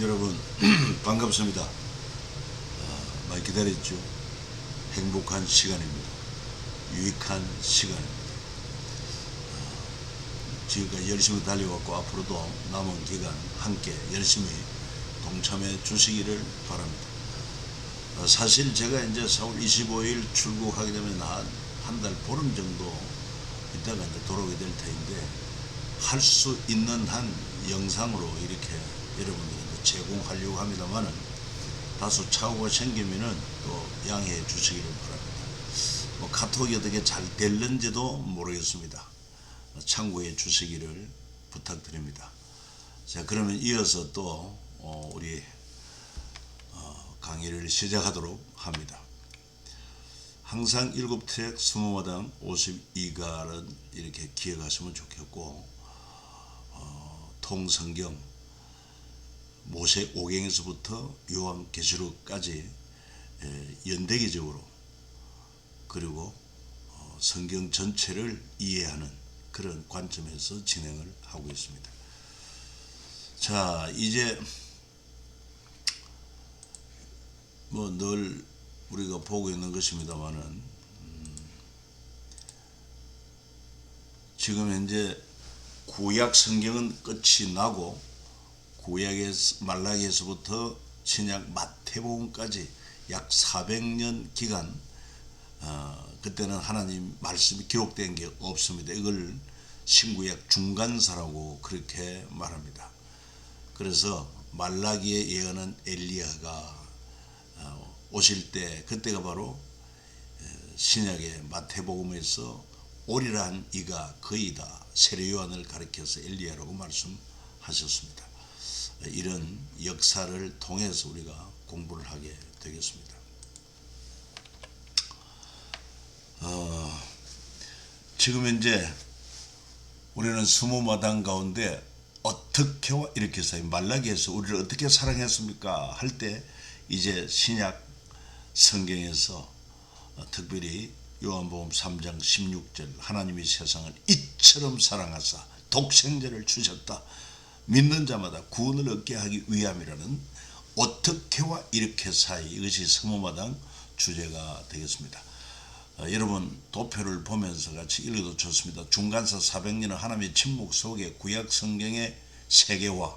여러분 반갑습니다. 많이 기다렸죠. 행복한 시간입니다. 유익한 시간입니다. 지금까지 열심히 달려왔고 앞으로도 남은 기간 함께 열심히 동참해 주시기를 바랍니다. 사실 제가 이제 4월 25일 출국하게 되면 한 달 보름 정도 있다가 이제 돌아오게 될 터인데, 할 수 있는 한 영상으로 이렇게 여러분들한테 제공하려고 합니다만은, 다소 착오가 생기면은 또 양해해 주시기를 바랍니다. 카톡이 어떻게 잘 될는지도 모르겠습니다. 참고해 주시기를 부탁드립니다. 자, 그러면 이어서 또 우리 강의를 시작하도록 합니다. 항상 7트랙 20마당 52가를 이렇게 기억하시면 좋겠고, 통성경 모세 오경에서부터 요한계시록까지 연대기적으로, 그리고 성경 전체를 이해하는 그런 관점에서 진행을 하고 있습니다. 자, 이제 늘 우리가 보고 있는 것입니다만은, 지금 현재 구약 성경은 끝이 나고, 구약의 말라기에서부터 신약 마태복음까지 약 400년 기간, 그때는 하나님 말씀이 기록된 게 없습니다. 이걸 신구약 중간사라고 그렇게 말합니다. 그래서 말라기에 예언한 엘리야가 오실 때, 그때가 바로 신약의 마태복음에서 오리라 한 이가 거의 다 세례 요한을 가리켜서 엘리야라고 말씀하셨습니다. 이런 역사를 통해서 우리가 공부를 하게 되겠습니다. 지금 현재 우리는 20마당 가운데 어떻게와 이렇게 해서 말라기에서 우리를 어떻게 사랑했습니까 할 때, 이제 신약 성경에서 특별히 요한복음 3장 16절, 하나님이 세상을 이처럼 사랑하사 독생자를 주셨다, 믿는 자마다 구원을 얻게 하기 위함이라는 어떻게와 이렇게 사이, 이것이 20마당 주제가 되겠습니다. 여러분 도표를 보면서 같이 읽어도 좋습니다. 중간사 400년은 하나님의 침묵 속에 구약 성경의 세계화,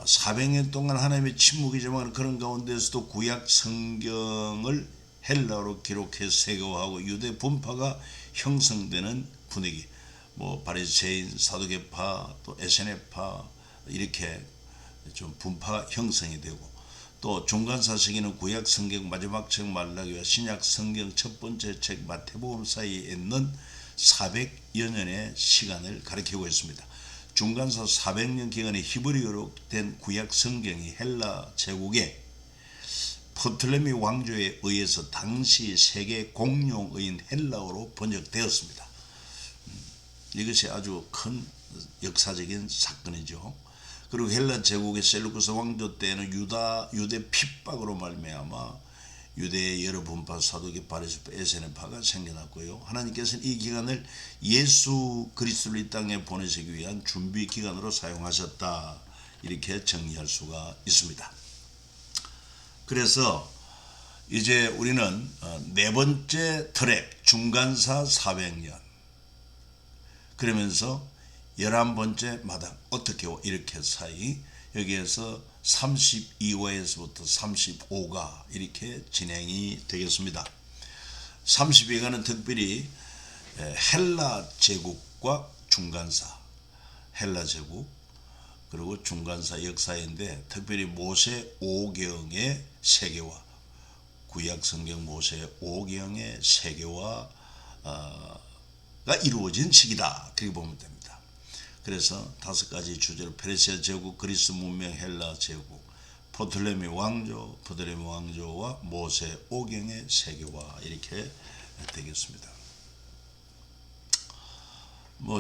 400년 동안 하나님의 침묵이지만 그런 가운데서도 구약 성경을 헬라어로 기록해 세계화하고 유대 분파가 형성되는 분위기, 바리새인, 사두개파, 또 에세네파, 이렇게 좀 분파가 형성이 되고, 또 중간사 시기는 구약 성경 마지막 책 말라기와 신약 성경 첫 번째 책 마태복음 사이에 있는 400여 년의 시간을 가리키고 있습니다. 중간사 400년 기간에 히브리어로 된 구약 성경이 헬라 제국의 프톨레미 왕조에 의해서 당시 세계 공용어인 헬라어로 번역되었습니다. 이것이 아주 큰 역사적인 사건이죠. 그리고 헬라 제국의 셀루쿠스 왕조 때는 유대 핍박으로 말미암아 유대의 여러 분파, 사두개, 바리새파, 에세네파가 생겨났고요. 하나님께서는 이 기간을 예수 그리스도를 이 땅에 보내시기 위한 준비 기간으로 사용하셨다, 이렇게 정리할 수가 있습니다. 그래서 이제 우리는 네 번째 트랙 중간사 400년, 그러면서 11번째 마당 어떻게 이렇게 사이, 여기에서 32화에서부터 35가 이렇게 진행이 되겠습니다. 32화는 특별히 헬라 제국과 중간사, 헬라 제국 그리고 중간사 역사인데, 특별히 모세 오경의 세계화, 구약 성경 모세 오경의 세계화가 이루어진 시기다, 그렇게 보면 됩니다. 그래서 5가지 주제로 페르시아 제국, 그리스 문명, 헬라 제국, 프톨레미 왕조와 모세 오경의 세계화, 이렇게 되겠습니다.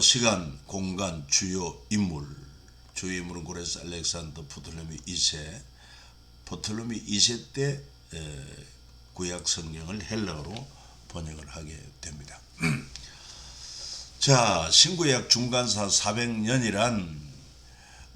시간, 공간, 주요 인물은 고레스 알렉산더 프톨레미 2세, 프톨레미 2세 때 구약 성경을 헬라어로 번역을 하게 됩니다. 자, 신구약 중간사 400년이란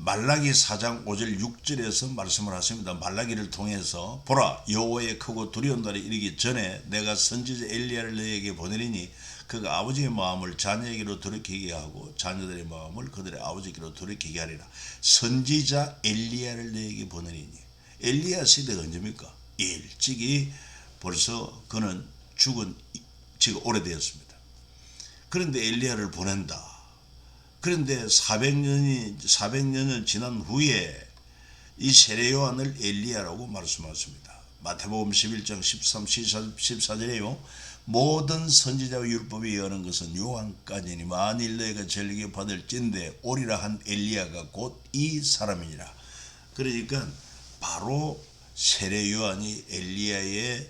말라기 4장 5절 6절에서 말씀을 하십니다. 말라기를 통해서 보라 여호와의 크고 두려운 날이 이르기 전에 내가 선지자 엘리야를 너에게 보내리니 그가 아버지의 마음을 자녀에게로 돌이키게 하고 자녀들의 마음을 그들의 아버지께로 돌이키게 하리라. 선지자 엘리야를 너에게 보내리니 엘리야 시대가 언제입니까? 일찍이 벌써 그는 죽은 지가 오래되었습니다. 그런데 엘리야를 보낸다. 그런데 400년을 지난 후에 이 세례 요한을 엘리야라고 말씀하십니다. 마태복음 11장 13, 14절에요. 모든 선지자와 율법이 예언한 것은 요한까지니 만일 너희가 전리게 받을진대 오리라 한 엘리야가 곧 이 사람이니라. 그러니까 바로 세례 요한이 엘리야의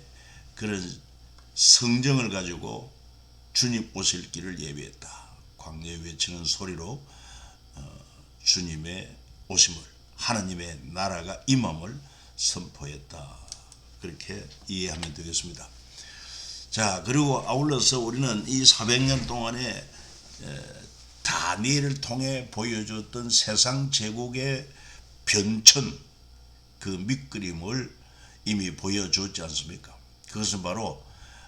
그런 성정을 가지고 주님 오실 길을 예비했다. 광야에 외치는 소리로 주님의 오심을 하나님의 나라가 임함을 선포했다. 그렇게 이해하면 되겠습니다. 자, 그리고 아울러서 우리는 이 400년 동안에 다니엘을 통해 보여줬던 세상 제국의 변천 그 밑그림을 이미 보여줬지 않습니까? 그것은 바로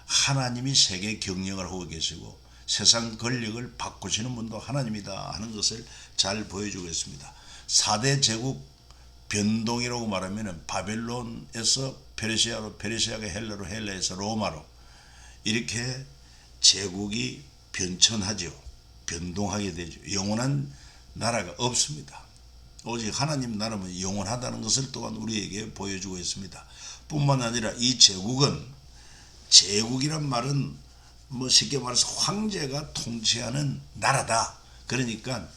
하나님이 세계 경영을 하고 계시고 세상 권력을 바꾸시는 분도 하나님이다 하는 것을 잘 보여주고 있습니다. 4대 제국 변동이라고 말하면 바벨론에서 페르시아로, 페르시아가 헬라로, 헬라에서 로마로 이렇게 제국이 변천하죠. 변동하게 되죠. 영원한 나라가 없습니다. 오직 하나님 나라는 영원하다는 것을 또한 우리에게 보여주고 있습니다. 뿐만 아니라 이 제국은 제국이란 말은 뭐 쉽게 말해서 황제가 통치하는 나라다. 그러니까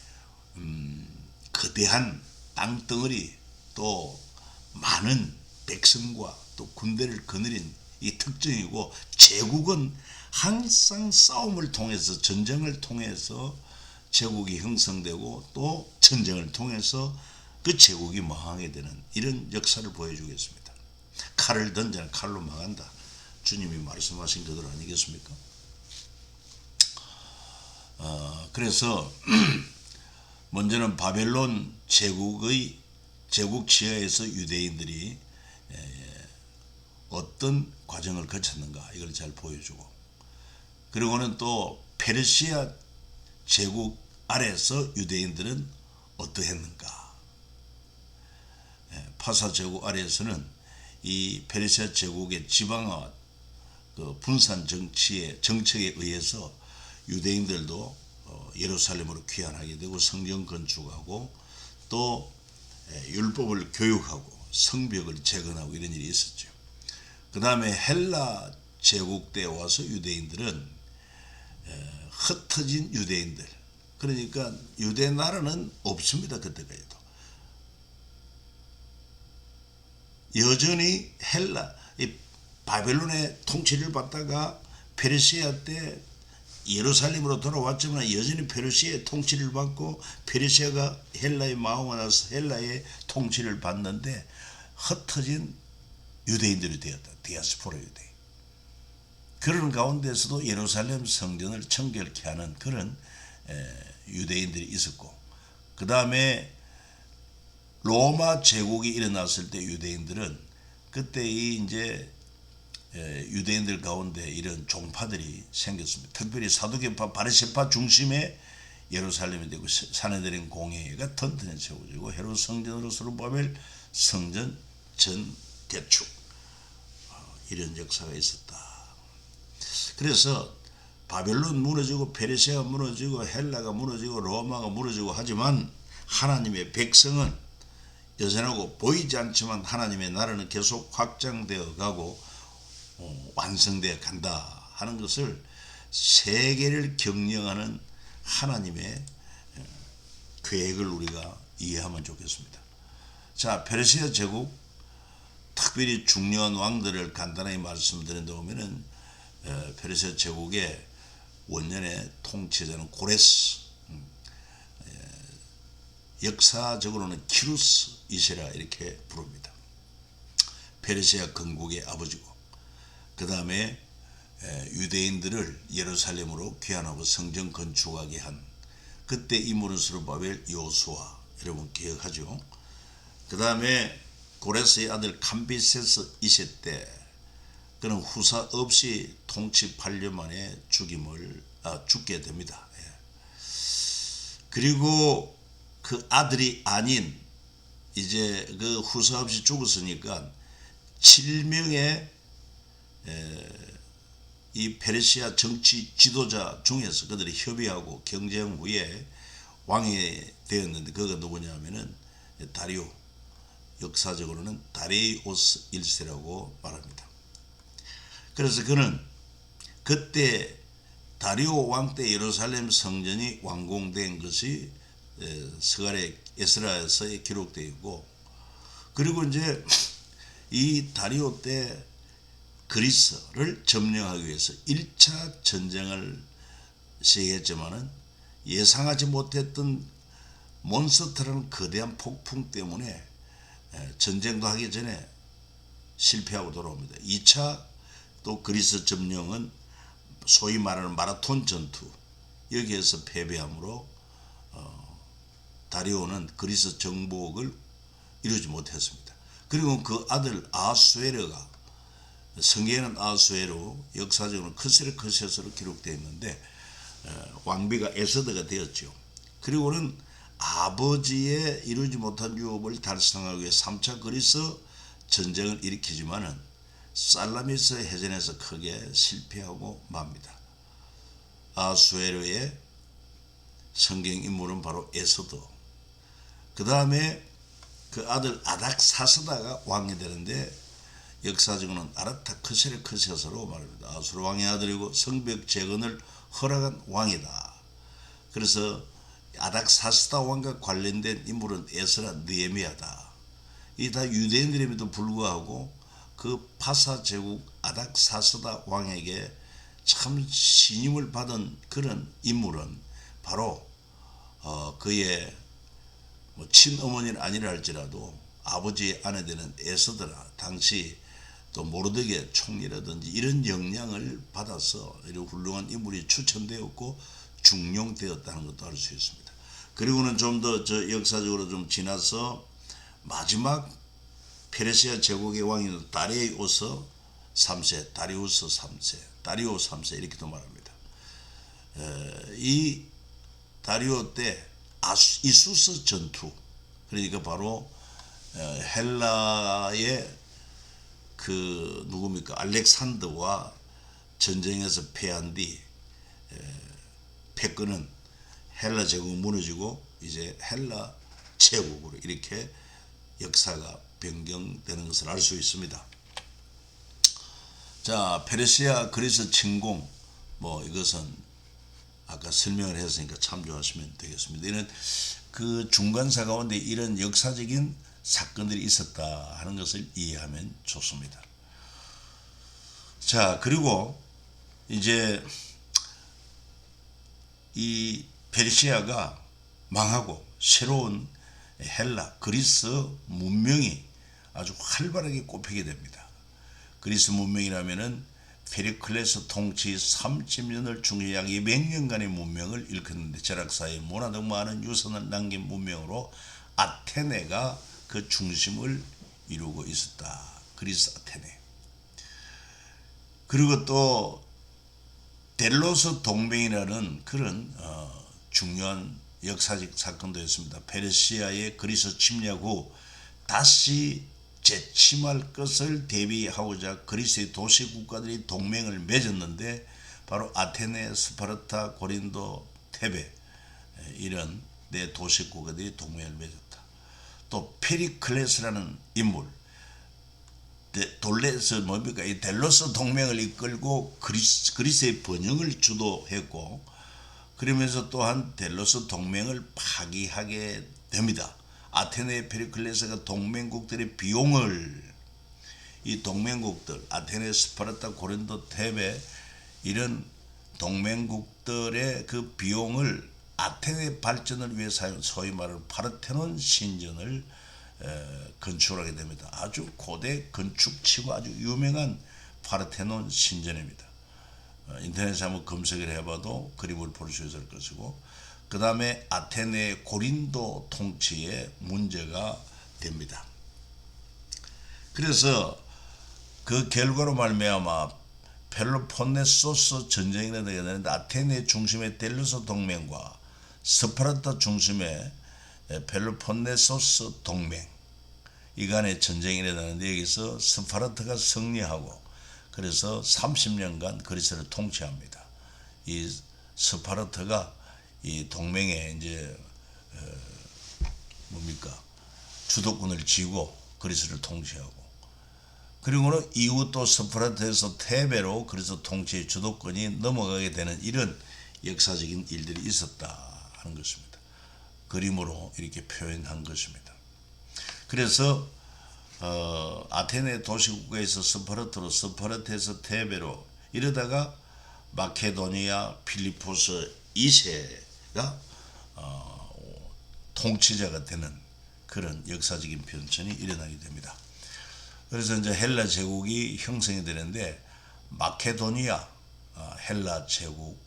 거대한 땅덩어리 또 많은 백성과 또 군대를 거느린 이 특징이고 제국은 항상 싸움을 통해서 전쟁을 통해서 제국이 형성되고 또 전쟁을 통해서 그 제국이 망하게 되는 이런 역사를 보여주겠습니다. 칼을 던져는 칼로 망한다. 주님이 말씀하신 그대로 아니겠습니까? 그래서 먼저는 바벨론 제국 지하에서 유대인들이 어떤 과정을 거쳤는가 이걸 잘 보여주고 그리고는 또 페르시아 제국 아래에서 유대인들은 어떠했는가. 파사 제국 아래에서는 이 페르시아 제국의 지방화 그 분산 정책에 의해서 유대인들도 예루살렘으로 귀환하게 되고 성전 건축하고 또 율법을 교육하고 성벽을 재건하고 이런 일이 있었죠. 그 다음에 헬라 제국 때 와서 유대인들은 흩어진 유대인들 그러니까 유대 나라는 없습니다. 그때까지도 여전히 헬라 이 바벨론의 통치를 받다가 페르시아 때 예루살렘으로 돌아왔지만 여전히 페르시아의 통치를 받고 페르시아가 헬라의 마음을 나서 헬라의 통치를 받는데 흩어진 유대인들이 되었다. 디아스포라 유대인. 그런 가운데서도 예루살렘 성전을 청결케 하는 그런 유대인들이 있었고 그 다음에 로마 제국이 일어났을 때 유대인들은 그때 이제 유대인들 가운데 이런 종파들이 생겼습니다. 특별히 사두개파 바리새파 중심의 예루살렘이 되고 사내들인 공회가 튼튼히 세워지고 헤롯 성전으로 스룹바벨 성전 전 개축 이런 역사가 있었다. 그래서 바벨론 무너지고 페르시아가 무너지고 헬라가 무너지고 로마가 무너지고 하지만 하나님의 백성은 여전하고 보이지 않지만 하나님의 나라는 계속 확장되어 가고 완성되어 간다 하는 것을 세계를 경영하는 하나님의 계획을 우리가 이해하면 좋겠습니다. 자, 페르시아 제국 특별히 중요한 왕들을 간단하게 말씀드린다 보면은 페르시아 제국의 원년의 통치자는 고레스, 역사적으로는 키루스 이세라 이렇게 부릅니다. 페르시아 건국의 아버지고 그 다음에 유대인들을 예루살렘으로 귀환하고 성전 건축하게 한 그때 인물은 스룹바벨, 요수아 여러분 기억하죠? 그 다음에 고레스의 아들 캄비세스 2세 때 그는 후사 없이 통치 8년 만에 죽게 됩니다. 예. 그리고 그 아들이 아닌 이제 그 후사 없이 죽었으니까 7명의 이 페르시아 정치 지도자 중에서 그들이 협의하고 경쟁 후에 왕이 되었는데 그가 누구냐면은 다리오, 역사적으로는 다리우스 1세라고 말합니다. 그래서 그는 그때 다리오 왕 때 예루살렘 성전이 완공된 것이 스가랴 에스라서에 기록되어 있고, 그리고 이제 이 다리오 때 그리스를 점령하기 위해서 1차 전쟁을 시행했지만은 예상하지 못했던 몬스터라는 거대한 폭풍 때문에 전쟁도 하기 전에 실패하고 돌아옵니다. 2차 또 그리스 점령은 소위 말하는 마라톤 전투, 여기에서 패배함으로 다리오는 그리스 정복을 이루지 못했습니다. 그리고 그 아들 아수에르가, 성경에는 아수에르, 역사적으로 크세르크세스로 기록되어 있는데 왕비가 에서드가 되었죠. 그리고는 아버지의 이루지 못한 유업을 달성하기 위해 3차 그리스 전쟁을 일으키지만은 살라미스 해전에서 크게 실패하고 맙니다. 아수에르의 성경 인물은 바로 에서드. 그 다음에 그 아들 아닥사스다가 왕이 되는데 역사적으로는 아르타크세르크세스로 말합니다. 아수르 왕의 아들이고 성벽 재건을 허락한 왕이다. 그래서 아닥사스다 왕과 관련된 인물은 에스라, 느헤미야다. 이 다 유대인들임에도 불구하고 그 파사 제국 아닥사스다 왕에게 참 신임을 받은 그런 인물은 바로 그의 친어머니는 아니라 할지라도 아버지의 아내 되는 에스더라, 당시 또 모르드게 총리라든지 이런 영향을 받아서 이런 훌륭한 인물이 추천되었고 중용되었다는 것도 알 수 있습니다. 그리고는 좀 더 역사적으로 좀 지나서 마지막 페르시아 제국의 왕인 다리우스 3세, 다리오 3세 이렇게도 말합니다. 이 다리오 때 이수스 전투, 그러니까 바로 헬라의 그 누굽니까 알렉산더와 전쟁에서 패한 뒤 패권은 헬라 제국이 무너지고 이제 헬라 제국으로 이렇게 역사가 변경되는 것을 알 수 있습니다. 자, 페르시아 그리스 침공, 이것은 아까 설명을 했으니까 참조하시면 되겠습니다. 이는 그 중간사 가운데 이런 역사적인 사건들이 있었다 하는 것을 이해하면 좋습니다. 자, 그리고 이제 이 페르시아가 망하고 새로운 헬라, 그리스 문명이 아주 활발하게 꼽히게 됩니다. 그리스 문명이라면은 페리클레스 통치 30년을 중에 약 200년간의 문명을 일컫는데 절약사의 문화 등 많은 유산을 남긴 문명으로 아테네가 그 중심을 이루고 있었다. 그리스 아테네. 그리고 또 델로스 동맹이라는 그런 중요한 역사적 사건도 있습니다. 페르시아의 그리스 침략 후 다시 재침할 것을 대비하고자 그리스의 도시 국가들이 동맹을 맺었는데 바로 아테네, 스파르타, 고린도, 테베 이런 네 도시 국가들이 동맹을 맺었다. 또 페리클레스라는 인물, 돌레스 뭡니까? 이 델로스 동맹을 이끌고 그리스의 번영을 주도했고, 그러면서 또한 델로스 동맹을 파기하게 됩니다. 아테네 페리클레스가 동맹국들의 비용을, 이 동맹국들 아테네, 스파르타, 고린도, 테베 이런 동맹국들의 그 비용을 아테네 발전을 위해 사용, 소위 말하는 파르테논 신전을 건축하게 됩니다. 아주 고대 건축치고 아주 유명한 파르테논 신전입니다. 인터넷에 한번 검색을 해봐도 그림을 볼 수 있을 것이고, 그 다음에 아테네 고린도 통치에 문제가 됩니다. 그래서 그 결과로 말미암아 펠로폰네소스 전쟁이 일어나게 되는데 아테네 중심의 델루스 동맹과 스파르타 중심의 펠로폰네소스 동맹 이 간에 전쟁이 일어나는데 여기서 스파르타가 승리하고 그래서 30년간 그리스를 통치합니다. 이 스파르타가 이 동맹에 이제 주도권을 쥐고 그리스를 통치하고 그리고는 이후 또 스파르타에서 테베로 그래서 통치의 주도권이 넘어가게 되는 이런 역사적인 일들이 있었다 하는 것입니다. 그림으로 이렇게 표현한 것입니다. 그래서 아테네 도시국가에서 스파르타로 스파르타에서 테베로 이러다가 마케도니아 필리포스 2세가 통치자가 되는 그런 역사적인 변천이 일어나게 됩니다. 그래서 이제 헬라 제국이 형성이 되는데 마케도니아 헬라 제국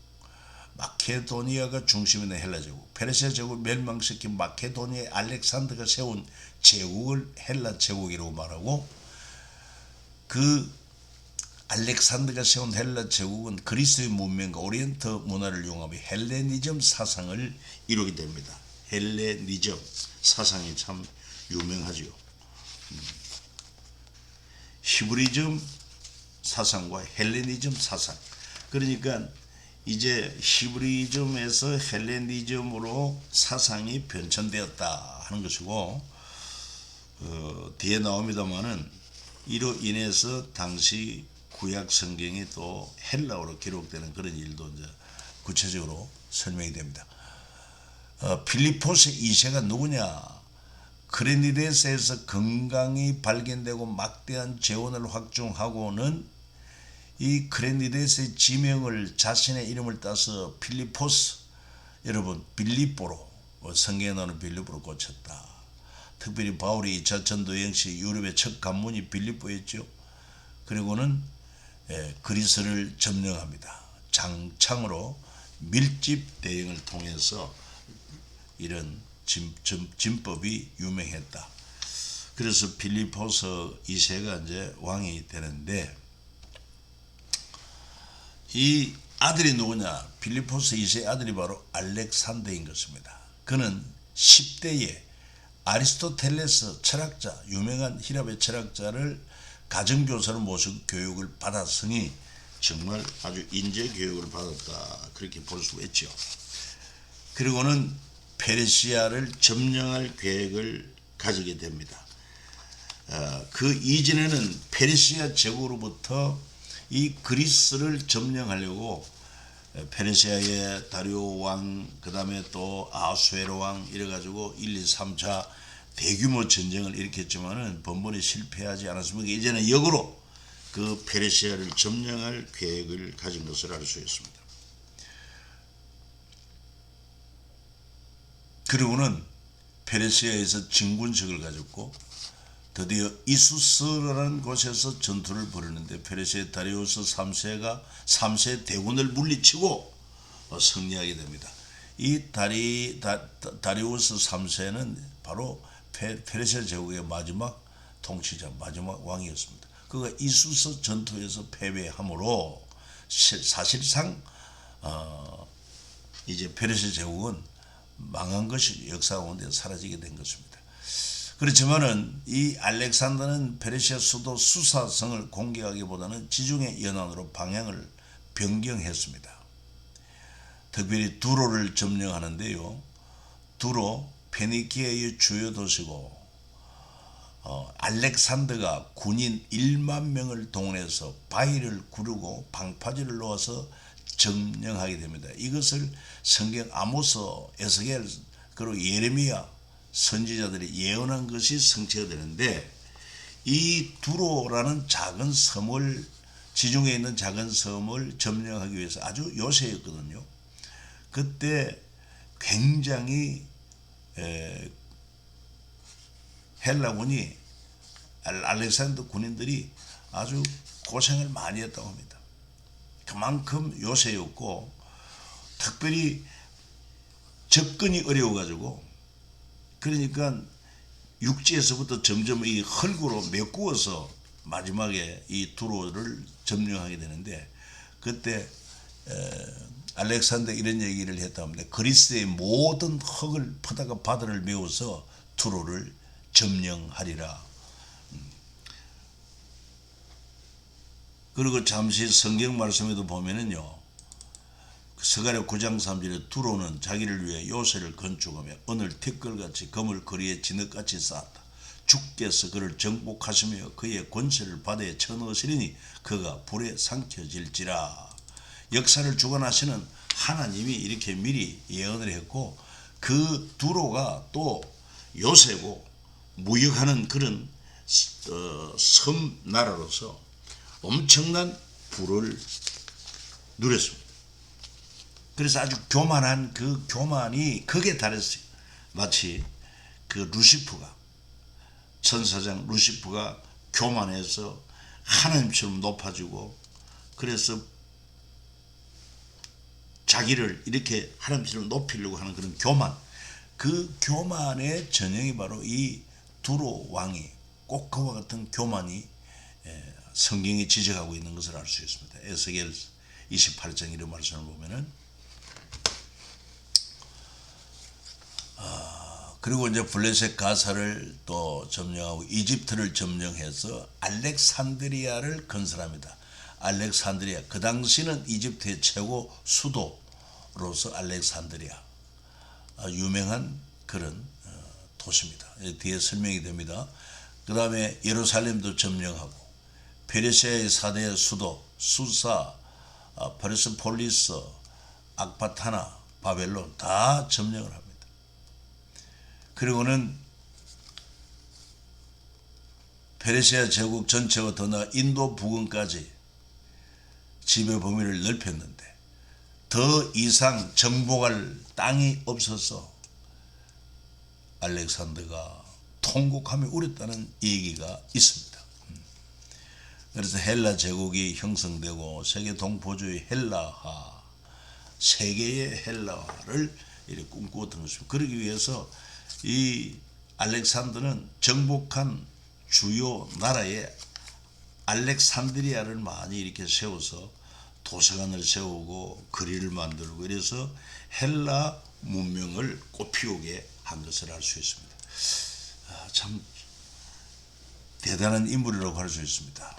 마케도니아가 중심이 있는 헬라 제국 페르시아 제국을 멸망시킨 마케도니아의 알렉산더가 세운 제국을 헬라 제국이라고 말하고 그 알렉산더가 세운 헬라 제국은 그리스의 문명과 오리엔트 문화를 융합해 헬레니즘 사상을 이루게 됩니다. 헬레니즘 사상이 참 유명하지요. 히브리즘 사상과 헬레니즘 사상. 그러니까 이제 히브리즘에서 헬레니즘으로 사상이 변천되었다 하는 것이고 뒤에 나옵니다만은 이로 인해서 당시 구약 성경이 또 헬라어로 기록되는 그런 일도 이제 구체적으로 설명이 됩니다. 필리포스 2세가 누구냐? 그레니데스에서 건강이 발견되고 막대한 재원을 확충하고는 이 그레니데스의 지명을 자신의 이름을 따서 필리포스 여러분 빌립보로 성경에 나오는 빌립보로 고쳤다. 특별히 바울이 2차 전도여행 시 유럽의 첫 관문이 빌립보였죠. 그리고는 그리스를 점령합니다. 장창으로 밀집 대행을 통해서 이런 진법이 유명했다. 그래서 필리포스 2세가 이제 왕이 되는데 이 아들이 누구냐? 필리포스 2세의 아들이 바로 알렉산더인 것입니다. 그는 10대에 아리스토텔레스 철학자, 유명한 히랍의 철학자를 가정교사로 모시고 교육을 받았으니 정말 아주 인재 교육을 받았다. 그렇게 볼 수가 있죠. 그리고는 페르시아를 점령할 계획을 가지게 됩니다. 그 이전에는 페르시아 제국으로부터 이 그리스를 점령하려고 페르시아의 다리오 왕, 그 다음에 또 아수에로 왕 이래가지고 1, 2, 3차 대규모 전쟁을 일으켰지만은 번번이 실패하지 않았습니까? 이제는 역으로 그 페르시아를 점령할 계획을 가진 것을 알 수 있습니다. 그리고는 페르시아에서 진군식을 가졌고 드디어 이수스라는 곳에서 전투를 벌이는데 페르시아의 다리우스 3세 대군을 물리치고 승리하게 됩니다. 이 다리우스 3세는 바로 페르시아 제국의 마지막 통치자, 마지막 왕이었습니다. 그가 이수스 전투에서 패배함으로 사실상 이제 페르시아 제국은 망한 것이 역사 가운데 사라지게 된 것입니다. 그렇지만은 이 알렉산더는 페르시아 수도 수사성을 공격하기보다는 지중해 연안으로 방향을 변경했습니다. 특별히 두로를 점령하는데요. 두로 페니키아의 주요 도시고 알렉산더가 군인 1만 명을 동원해서 바위를 구르고 방파제를 놓아서 점령하게 됩니다. 이것을 성경 아모스, 에스겔 그리고 예레미야 선지자들이 예언한 것이 성취가 되는데 이 두로라는 작은 섬을 지중해에 있는 작은 섬을 점령하기 위해서 아주 요새였거든요. 그때 굉장히 헬라군이 알렉산더 군인들이 아주 고생을 많이 했다고 합니다. 그만큼 요새였고 특별히 접근이 어려워가지고 그러니까 육지에서부터 점점 이 흙으로 메꾸어서 마지막에 이 두로를 점령하게 되는데 그때 알렉산더 이런 얘기를 했다 합니다. 그리스의 모든 흙을 퍼다가 바다를 메워서 두로를 점령하리라. 그리고 잠시 성경 말씀에도 보면은요, 스가랴 9장 3절에 두로는 자기를 위해 요새를 건축하며 오늘 티끌같이 금을 거리에 진흙같이 쌓았다. 주께서 그를 정복하시며 그의 권세를 바다에 쳐넣으시리니 그가 불에 삼켜질지라. 역사를 주관하시는 하나님이 이렇게 미리 예언을 했고 그 두로가 또 요새고 무역하는 그런 섬 나라로서 엄청난 부를 누렸습니다. 그래서 아주 교만한 그 교만이 극에 달했어요. 마치 그 루시프가 천사장 루시프가 교만해서 하나님처럼 높아지고 그래서 자기를 이렇게 하나님처럼 높이려고 하는 그런 교만, 그 교만의 전형이 바로 이 두로 왕이 꼭 그와 같은 교만이 성경이 지적하고 있는 것을 알 수 있습니다. 에스겔 28장 이런 말씀을 보면은 그리고 이제 블레셋 가사를 또 점령하고 이집트를 점령해서 알렉산드리아를 건설합니다. 알렉산드리아, 그 당시는 이집트의 최고 수도로서 알렉산드리아, 유명한 그런 도시입니다. 뒤에 설명이 됩니다. 그 다음에 예루살렘도 점령하고 페르시아의 4대 수도 수사, 페르스폴리스, 악바타나, 바벨론 다 점령을 합니다. 그리고는 페르시아 제국 전체와 더 나아 인도 부근까지 지배 범위를 넓혔는데 더 이상 정복할 땅이 없어서 알렉산더가 통곡하며 울었다는 얘기가 있습니다. 그래서 헬라 제국이 형성되고 세계 동포주의 헬라화, 세계의 헬라화를 이렇게 꿈꾸었던 것입니다. 그러기 위해서 이 알렉산더는 정복한 주요 나라에 알렉산드리아를 많이 이렇게 세워서 도서관을 세우고 거리를 만들고 이래서 헬라 문명을 꽃피우게 한 것을 알 수 있습니다. 참 대단한 인물이라고 할 수 있습니다.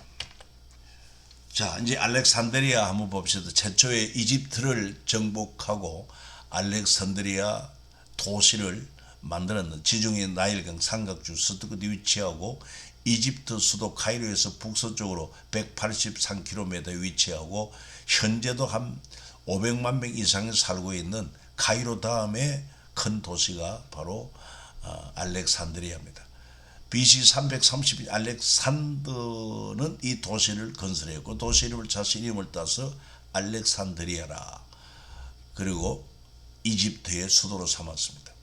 자, 이제 알렉산드리아 한번 봅시다. 최초의 이집트를 정복하고 알렉산드리아 도시를 만들었는 지중해 나일강 삼각주 서쪽에 위치하고 이집트 수도 카이로에서 북서쪽으로 183km 위치하고 현재도 한 500만 명 이상이 살고 있는 카이로 다음에 큰 도시가 바로 알렉산드리아입니다. BC 330년 알렉산더는 이 도시를 건설했고 도시 이름을 자신 이름을 따서 알렉산드리아라. 그리고 이집트의 수도로 삼았습니다.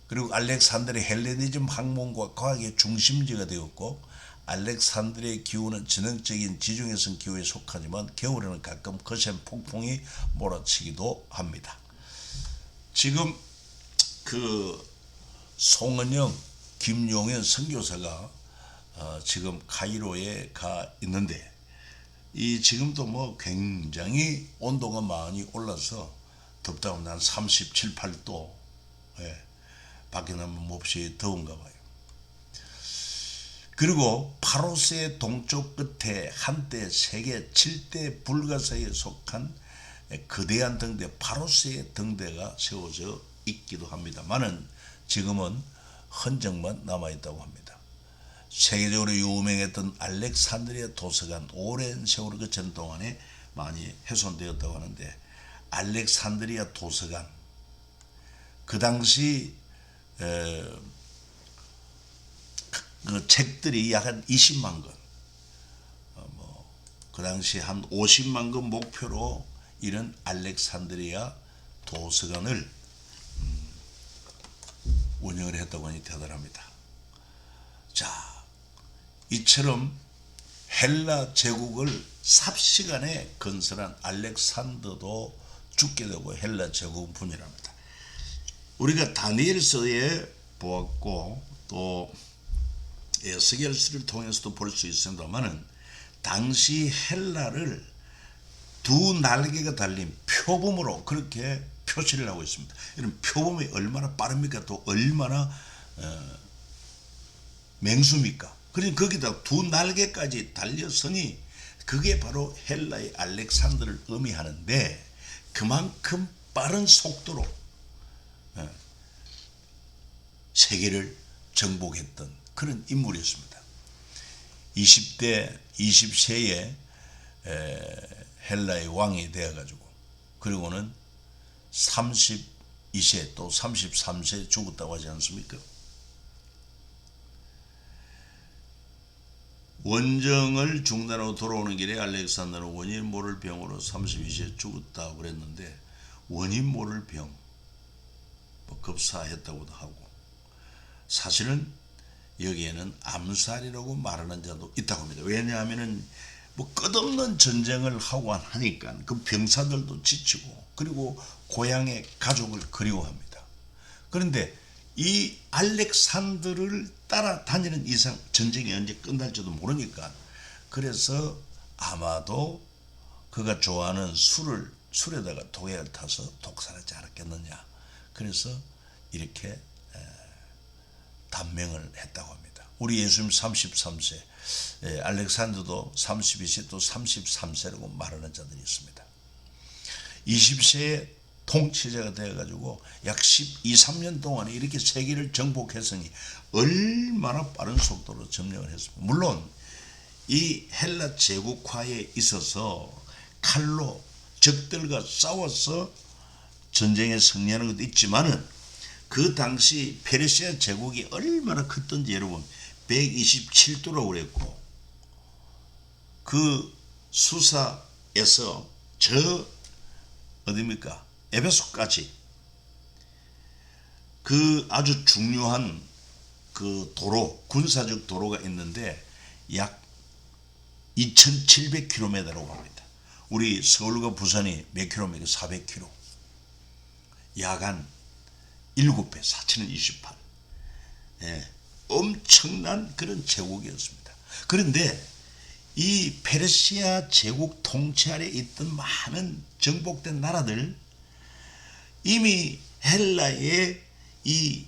그리고 알렉산드리아 헬레니즘 학문과 과학의 중심지가 되었고 알렉산드리아의 기후는 전형적인 지중해성 기후에 속하지만 겨울에는 가끔 거센 폭풍이 몰아치기도 합니다. 지금 그 송은영, 김용현 선교사가 지금 카이로에 가 있는데 이 지금도 뭐 굉장히 온도가 많이 올라서 덥다 보면 한 37, 8도 밖에 나면 몹시 더운가 봐요. 그리고 파로스의 동쪽 끝에 한때 세계 7대 불가사에 속한 거대한 등대 파로스의 등대가 세워져 있기도 합니다만은 지금은 흔적만 남아있다고 합니다. 세계적으로 유명했던 알렉산드리아 도서관 오랜 세월을 거치는 동안에 많이 훼손되었다고 하는데 알렉산드리아 도서관 그 당시 그 책들이 약 한 20만 권, 그 당시 한 50만 권 목표로 이런 알렉산드리아 도서관을 운영을 했다고 하니 대단합니다. 자, 이처럼 헬라 제국을 삽시간에 건설한 알렉산더도 죽게 되고 헬라 제국은 분열합니다. 우리가 다니엘서에 보았고 또 에스겔서를 통해서도 볼 수 있습니다만은 당시 헬라를 두 날개가 달린 표범으로 그렇게 표시를 하고 있습니다. 이런 표범이 얼마나 빠릅니까? 또 얼마나 맹수입니까? 그러니까 거기다 두 날개까지 달렸으니 그게 바로 헬라의 알렉산더를 의미하는데 그만큼 빠른 속도로 세계를 정복했던 그런 인물이었습니다. 20대, 20세에 헬라의 왕이 되어가지고 그리고는 32세 또 33세에 죽었다고 하지 않습니까? 원정을 중단하고 돌아오는 길에 알렉산더는 원인 모를 병으로 32세에 죽었다고 그랬는데 원인 모를 병, 급사했다고도 하고 사실은 여기에는 암살이라고 말하는 자도 있다고 합니다. 왜냐하면은 끝없는 전쟁을 하고 하니까 그 병사들도 지치고 그리고 고향의 가족을 그리워합니다. 그런데 이 알렉산더를 따라다니는 이상 전쟁이 언제 끝날지도 모르니까 그래서 아마도 그가 좋아하는 술에다가 독약을 타서 독살하지 않았겠느냐. 그래서 이렇게 단명을 했다고 합니다. 우리 예수님 33세, 알렉산더도 32세 또 33세라고 말하는 자들이 있습니다. 20세에 통치자가 되어가지고 약 12, 13년 동안에 이렇게 세계를 정복했으니 얼마나 빠른 속도로 점령을 했습니까? 물론 이 헬라 제국화에 있어서 칼로 적들과 싸워서 전쟁에 승리하는 것도 있지만은 그 당시 페르시아 제국이 얼마나 컸던지 여러분 127도라고 그랬고 그 수사에서 저 어디입니까? 에베소까지 그 아주 중요한 그 도로 군사적 도로가 있는데 약 2700km라고 합니다. 우리 서울과 부산이 몇 킬로입니까? 400km. 야간 7배 4028. 엄청난 그런 제국이었습니다. 그런데 이 페르시아 제국 통치 아래 있던 많은 정복된 나라들 이미 헬라의 이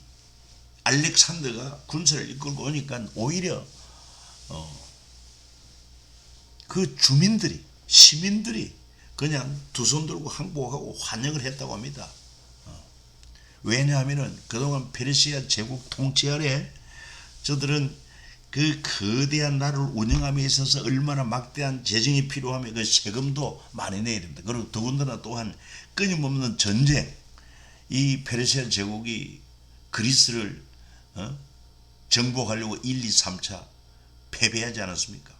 알렉산더가 군사를 이끌고 오니까 오히려 그 주민들이 시민들이 그냥 두 손 들고 항복하고 환영을 했다고 합니다. 왜냐하면은 그동안 페르시아 제국 통치 아래 저들은 그 거대한 나라를 운영함에 있어서 얼마나 막대한 재정이 필요하며 그 세금도 많이 내야 됩니다. 그리고 더군다나 또한 끊임없는 전쟁, 이 페르시아 제국이 그리스를 정복하려고 1, 2, 3차 패배하지 않았습니까?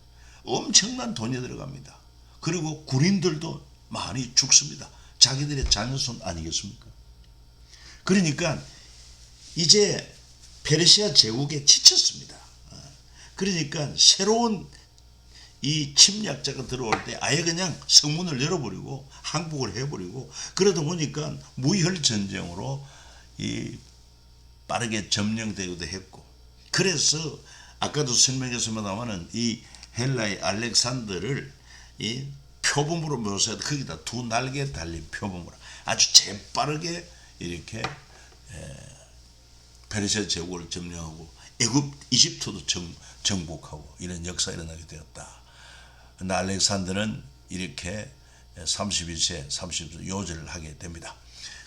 엄청난 돈이 들어갑니다. 그리고 군인들도 많이 죽습니다. 자기들의 자녀손 아니겠습니까? 그러니까 이제 페르시아 제국에 지쳤습니다. 그러니까 새로운 이 침략자가 들어올 때 아예 그냥 성문을 열어버리고 항복을 해버리고 그러다 보니까 무혈 전쟁으로 이 빠르게 점령되기도 했고 그래서 아까도 설명했습니다마는 이 헬라의 알렉산더를 이 표범으로 묘사해도 거기다 두 날개 달린 표범으로 아주 재빠르게 이렇게 페르시아 제국을 점령하고 애굽, 이집트도 정복하고 이런 역사가 일어나게 되었다. 근데 알렉산더는 이렇게 32세, 30세 요절을 하게 됩니다.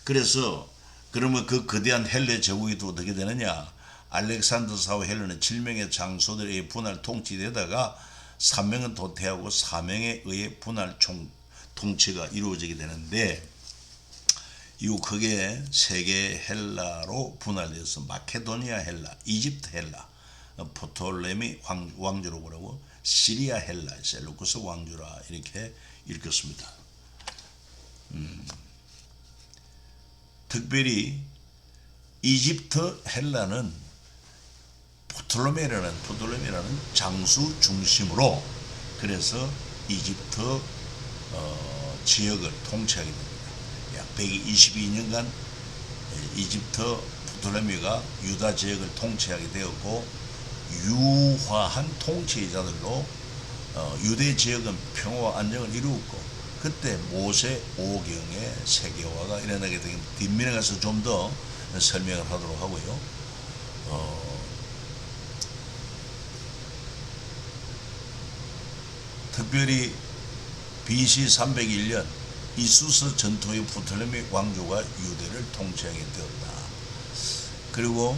그래서 그러면 그 거대한 헬레 제국이 또 어떻게 되느냐? 알렉산더 사후 헬레는 7명의 장소들의 분할 통치되다가 3명은 도태하고 4명에 의해 분할 통치가 이루어지게 되는데 이후 크게 세 개의 헬라로 분할되어서 마케도니아 헬라, 이집트 헬라, 포톨레미 왕조라고 그러고 시리아 헬라, 셀루쿠스 왕조라 이렇게 읽었습니다. 특별히 이집트 헬라는 포톨레미라는 장수 중심으로 그래서 이집트 지역을 통치하게 됩니다. 약 122년간 이집트 프톨레미가 유다 지역을 통치하게 되었고 유화한 통치자들로 유대 지역은 평화와 안정을 이루었고 그때 모세 오경의 세계화가 일어나게 되면 뒷면에 가서 좀 더 설명을 하도록 하고요. 특별히 BC 301년 이수스 전투의 프톨레미 왕조가 유대를 통치하게 되었다. 그리고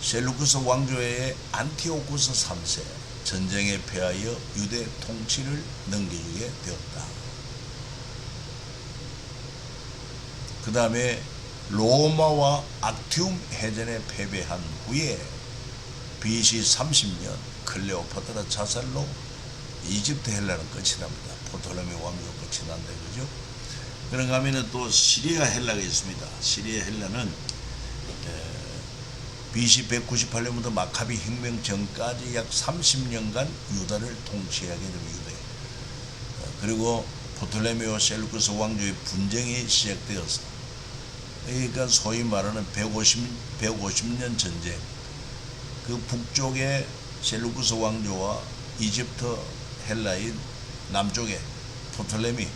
셀루쿠스 왕조의 안티오쿠스 3세 전쟁에 패하여 유대 통치를 넘겨주게 되었다. 그 다음에 로마와 악티움 해전에 패배한 후에 BC 30년 클레오파트라 자살로 이집트 헬라는 끝이 납니다. 프톨레미 왕조 끝이 난다 이거죠. 그런가 하면 또 시리아 헬라가 있습니다. 시리아 헬라는 BC 198년부터 마카비 혁명 전까지 약 30년간 유다를 통치하게 됩니다. 그리고 프톨레미와 셀루쿠스 왕조의 분쟁이 시작되어서 그러니까 소위 말하는 150년 전쟁, 그 북쪽의 셀루쿠스 왕조와 이집트 헬라인 남쪽의 프톨레미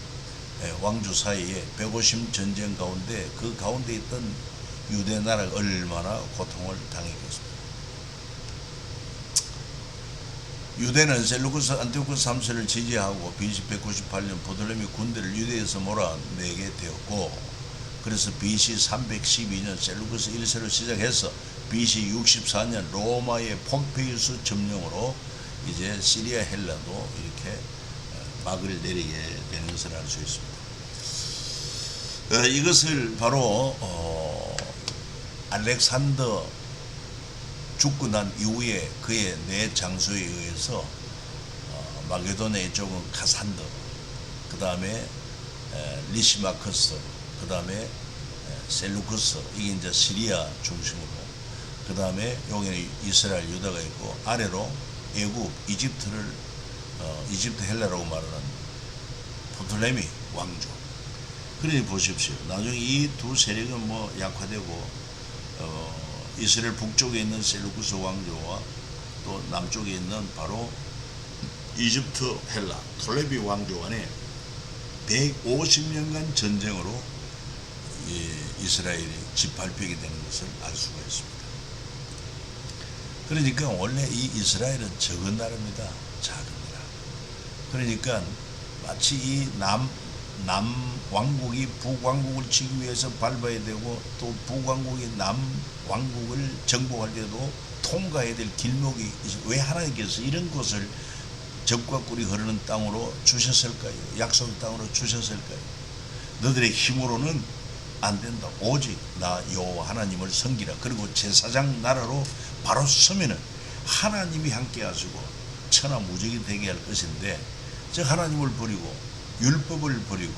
왕조 사이에 150 전쟁 가운데 그 가운데 있던 유대 나라가 얼마나 고통을 당했겠습니까? 유대는 셀루쿠스 안티오쿠스 3세를 지지하고 BC 198년 프톨레미 군대를 유대에서 몰아내게 되었고 그래서 BC 312년 셀루쿠스 1세로 시작해서 BC 64년 로마의 폼페이우스 점령으로 이제 시리아 헬라도 이렇게 막을 내리게 되는 것을 알 수 있습니다. 이것을 바로 알렉산더 죽고 난 이후에 그의 내 장소에 의해서 마게도냐 쪽은 카산더, 그 다음에 리시마커스, 그 다음에 셀루쿠스, 이게 이제 시리아 중심으로, 그 다음에 여기는 이스라엘 유다가 있고 아래로 애굽 이집트를 이집트 헬라라고 말하는 프톨레미 왕조. 그러니 보십시오. 나중에 이 두 세력은 뭐 약화되고 이스라엘 북쪽에 있는 셀루쿠스 왕조와 또 남쪽에 있는 바로 이집트 헬라 톨레비 왕조 간에 150년간 전쟁으로 이스라엘이 짓밟히게 되는 것을 알 수가 있습니다. 그러니까 원래 이 이스라엘은 적은 나라입니다. 작은 나라. 그러니까 마치 이 남왕국이 북왕국을 치기 위해서 밟아야 되고 또 북왕국이 남왕국을 정복할 때도 통과해야 될 길목이 왜 하나님께서 이런 곳을 적과 꿀이 흐르는 땅으로 주셨을까요? 약속의 땅으로 주셨을까요? 너들의 힘으로는 안 된다. 오직 나 여호와 하나님을 섬기라. 그리고 제사장 나라로 바로 서면은 하나님이 함께 하시고 천하무적이 되게 할 것인데, 즉 하나님을 버리고 율법을 버리고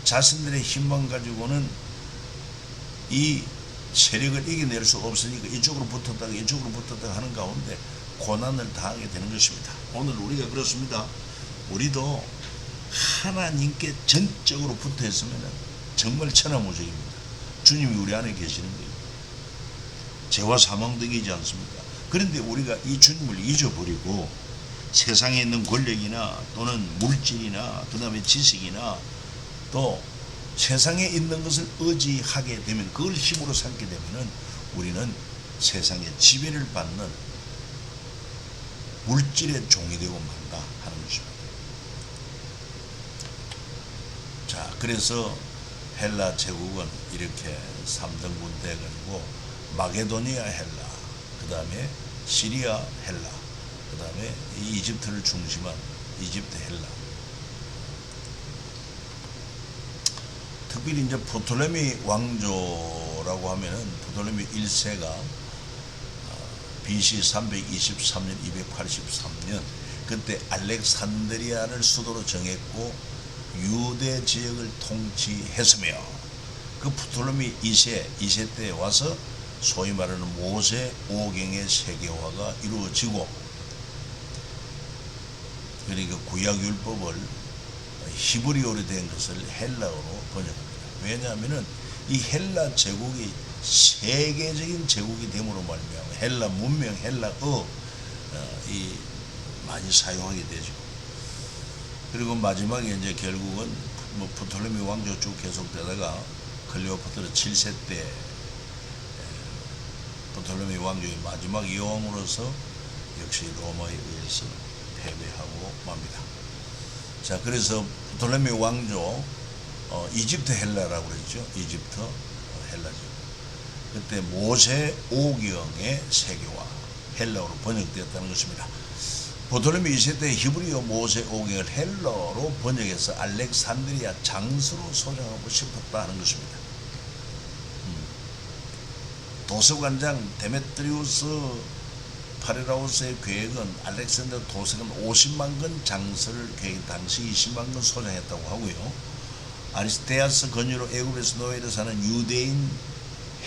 자신들의 힘만 가지고는 이 세력을 이겨낼 수 없으니까 이쪽으로 붙었다가 이쪽으로 붙었다가 하는 가운데 고난을 당하게 되는 것입니다. 오늘 우리가 그렇습니다. 우리도 하나님께 전적으로 붙어 있으면 정말 천하무적입니다. 주님이 우리 안에 계시는 거예요. 죄와 사망 등이지 않습니까? 그런데 우리가 이 주님을 잊어버리고 세상에 있는 권력이나 또는 물질이나 그 다음에 지식이나 또 세상에 있는 것을 의지하게 되면, 그걸 힘으로 삼게 되면은 우리는 세상의 지배를 받는 물질의 종이 되고 만다 하는 것입니다. 자, 그래서 헬라 제국은 이렇게 3등분 돼가지고 마게도니아 헬라, 그 다음에 시리아 헬라, 그 다음에 이집트를 중심한 이집트 헬라. 특별히 이제 프톨레미 왕조라고 하면은 프톨레미 1세가 BC 323년, 283년 그때 알렉산드리아를 수도로 정했고 유대 지역을 통치했으며, 그 프톨레미 2세 때 와서 소위 말하는 모세 오경의 세계화가 이루어지고, 그러니까 구약율법을 히브리어로 된 것을 헬라어로 번역합니다. 왜냐하면 이 헬라 제국이 세계적인 제국이 됨으로 말미암아 헬라 문명, 헬라어 이 많이 사용하게 되죠. 그리고 마지막에 이제 결국은 뭐 프톨레미 왕조 쭉 계속되다가 클레오파트라 7세 때 프톨레미 왕조의 마지막 여왕으로서 역시 로마에 의해서 패배하고 맙니다. 자, 그래서 프톨레미 왕조 이집트 헬라라고 그랬죠. 이집트 헬라죠. 그때 모세 오경의 세계화 헬라어로 번역되었다는 것입니다. 프톨레미 2세 때 히브리어 모세 오경을 헬라어로 번역해서 알렉산드리아 장수로 소장하고 싶었다는 것입니다. 도서관장 데메트리우스 파레라우스의 계획은 알렉산더 도서관 50만 건 장서를 계획 당시 20만 건 소장했다고 하고요. 아리스테아스 건의로 애굽에서 노예로 사는 유대인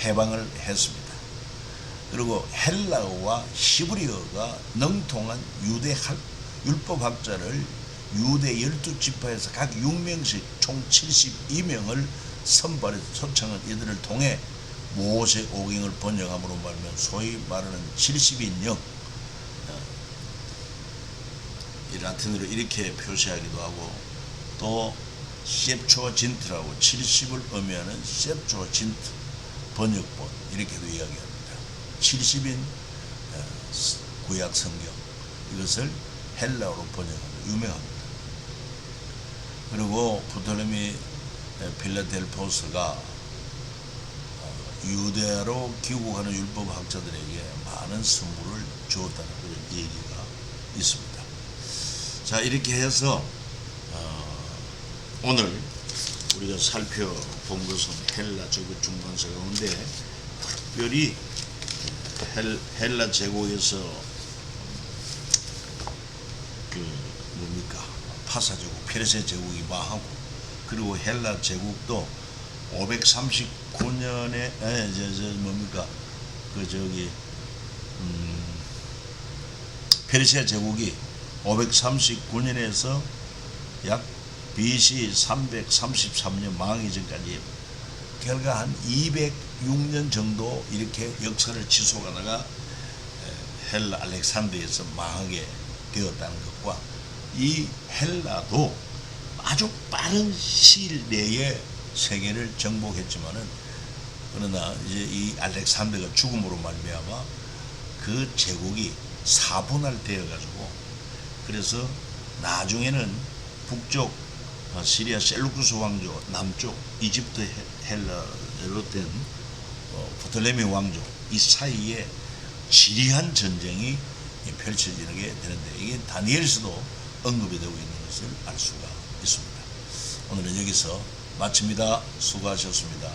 해방을 했습니다. 그리고 헬라어와 히브리어가 능통한 유대 율법학자를 유대 12지파에서 각 6명씩 총 72명을 선발해서 초청한 이들을 통해 모세 오경을 번역함으로 말하면 소위 말하는 70인역, 이 라틴어로 이렇게 표시하기도 하고, 또 셉추어진트라고 70을 의미하는 셉추어진트 번역본 이렇게도 이야기합니다. 70인 구약 성경, 이것을 헬라어로 번역하면 유명합니다. 그리고 프톨레미 필라델포스가 유대로 귀국하는 율법학자들에게 많은 선물을 주었다는 그런 얘기가 있습니다. 자, 이렇게 해서 오늘 우리가 살펴본 것은 헬라 제국 중간세 가운데 특별히 헬라 제국에서 파사 제국, 페르시아 제국이 망하고, 그리고 헬라 제국도 539년에 페르시아 제국이 539년에서 약 BC 333년 망하기 전까지 결과 한 206년 정도 이렇게 역사를 지속하다가 헬라 알렉산드에서 망하게 되었다는 것과, 이 헬라도 아주 빠른 시일 내에 세계를 정복했지만은, 그러나 이제 이 알렉산더가 죽음으로 말미암아 그 제국이 사분할되어 가지고, 그래서 나중에는 북쪽 시리아 셀루쿠스 왕조, 남쪽 이집트 헬라로 된 프톨레미 왕조, 이 사이에 지리한 전쟁이 펼쳐지게 되는데, 이게 다니엘서도 언급이 되고 있는 것을 알 수가 있습니다. 오늘은 여기서 마칩니다. 수고하셨습니다.